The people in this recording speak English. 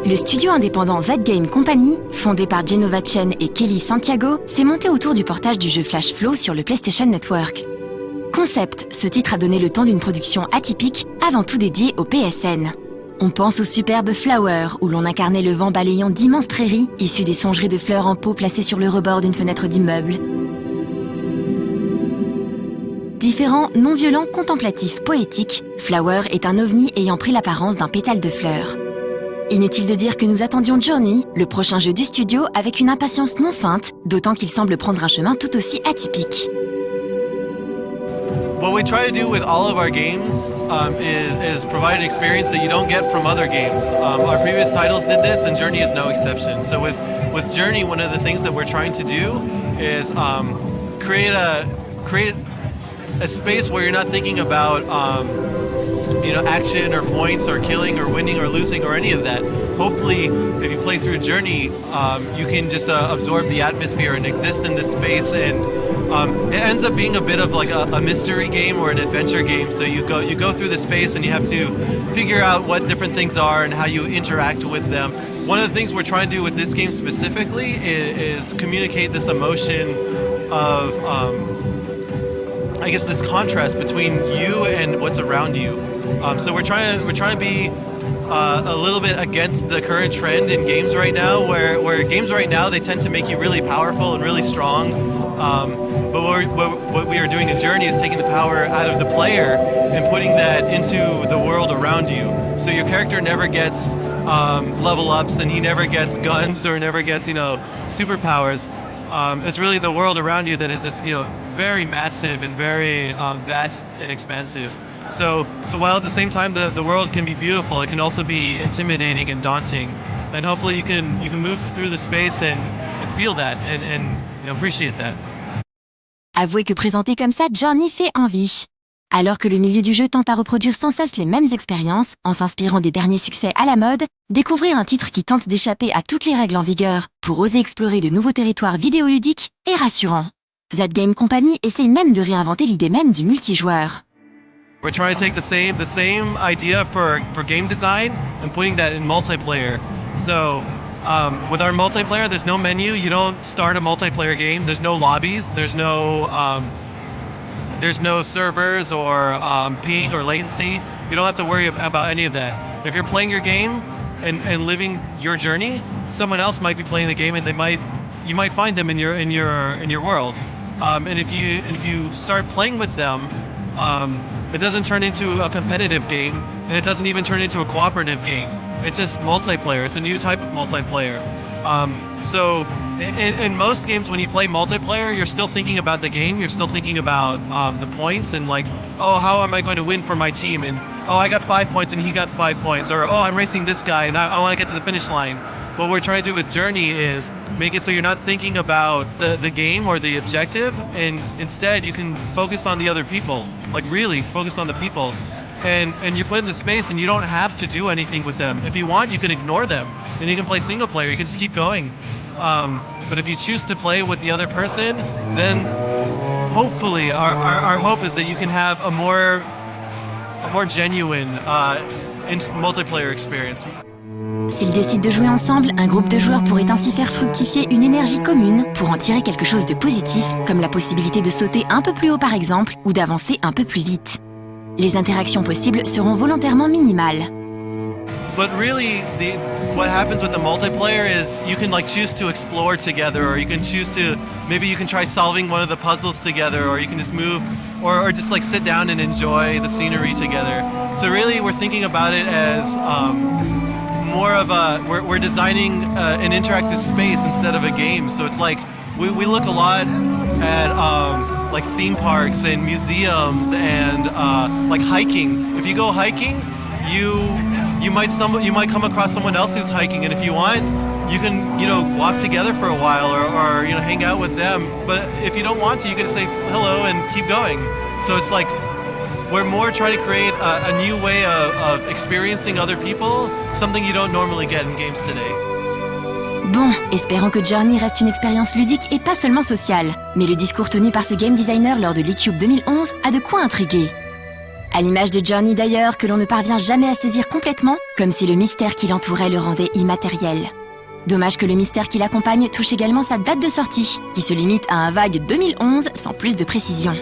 Le studio indépendant That Game Company, fondé par Genova Chen et Kelly Santiago, s'est monté autour du portage du jeu Flash Flow sur le PlayStation Network. Concept, ce titre a donné le ton d'une production atypique, avant tout dédiée au PSN. On pense au superbe Flower, où l'on incarnait le vent balayant d'immenses prairies, issues des songeries de fleurs en pot placées sur le rebord d'une fenêtre d'immeuble. Différent, non-violent, contemplatif, poétique, Flower est un ovni ayant pris l'apparence d'un pétale de fleurs. Inutile de dire que nous attendions Journey, le prochain jeu du studio, avec une impatience non feinte, d'autant qu'il semble prendre un chemin tout aussi atypique. What we try to do with all of our games is provide an experience that you don't get from other games. Our previous titles did this, and Journey is no exception. So with Journey, one of the things that we're trying to do is create a space where you're not thinking about action or points or killing or winning or losing or any of that. Hopefully, if you play through Journey, you can just absorb the atmosphere and exist in this space, and it ends up being a bit of like a mystery game or an adventure game. So you go through the space and you have to figure out what different things are and how you interact with them. One of the things we're trying to do with this game specifically is communicate this emotion of I guess this contrast between you and what's around you. So we're trying to be a little bit against the current trend in games right now, where games right now they tend to make you really powerful and really strong. But what we are doing in Journey is taking the power out of the player and putting that into the world around you. So your character never gets level ups, and he never gets guns or never gets superpowers. It's really the world around you that is just very massive and very vast and expansive. So while at the same time the world can be beautiful, it can also be intimidating and daunting. And hopefully you can move through the space and feel that and appreciate that. Avouez que présenté comme ça, Journey fait envie. Alors que le milieu du jeu tente à reproduire sans cesse les mêmes expériences, en s'inspirant des derniers succès à la mode, découvrir un titre qui tente d'échapper à toutes les règles en vigueur pour oser explorer de nouveaux territoires vidéoludiques est rassurant. That Game Company essaye même de réinventer l'idée même du multijoueur. We're trying to take the same idea for game design and putting that in multiplayer. So with our multiplayer, there's no menu. You don't start a multiplayer game. There's no lobbies. There's no servers or ping or latency. You don't have to worry about any of that. If you're playing your game and living your journey, someone else might be playing the game, and you might find them in your world. And if you start playing with them, it doesn't turn into a competitive game, and it doesn't even turn into a cooperative game. It's just multiplayer. It's a new type of multiplayer. So in most games, when you play multiplayer, you're still thinking about the game. You're still thinking about the points and like, oh, how am I going to win for my team? And oh, I got 5 points and he got 5 points. Or oh, I'm racing this guy and I want to get to the finish line. What we're trying to do with Journey is make it so you're not thinking about the game or the objective, and instead you can focus on the other people, like really focus on the people. And you put in the space and you don't have to do anything with them. If you want, you can ignore them and you can play single player. You can just keep going. But if you choose to play with the other person, then hopefully our hope is that you can have a more genuine multiplayer experience. S'ils décident de jouer ensemble, un groupe de joueurs pourrait ainsi faire fructifier une énergie commune pour en tirer quelque chose de positif, comme la possibilité de sauter un peu plus haut par exemple, ou d'avancer un peu plus vite. Les interactions possibles seront volontairement minimales. But really, what happens with the multiplayer is you can choose to explore together, or you can choose to, maybe you can try solving one of the puzzles together, or you can just move, or just sit down and enjoy the scenery together. So really, we're thinking about it as more of we're designing an interactive space instead of a game. So it's we look a lot at theme parks and museums and hiking. If you go hiking, you might come across someone else who's hiking, and if you want, you can walk together for a while or hang out with them. But if you don't want to, you can say hello and keep going. So it's we're more trying to create a new way of experiencing other people, something you don't normally get in games today. Bon, espérons que Journey reste une expérience ludique et pas seulement sociale. Mais le discours tenu par ce game designer lors de l'E-Cube 2011 a de quoi intriguer. À l'image de Journey d'ailleurs, que l'on ne parvient jamais à saisir complètement, comme si le mystère qui l'entourait le rendait immatériel. Dommage que le mystère qui l'accompagne touche également sa date de sortie, qui se limite à un vague 2011 sans plus de précision.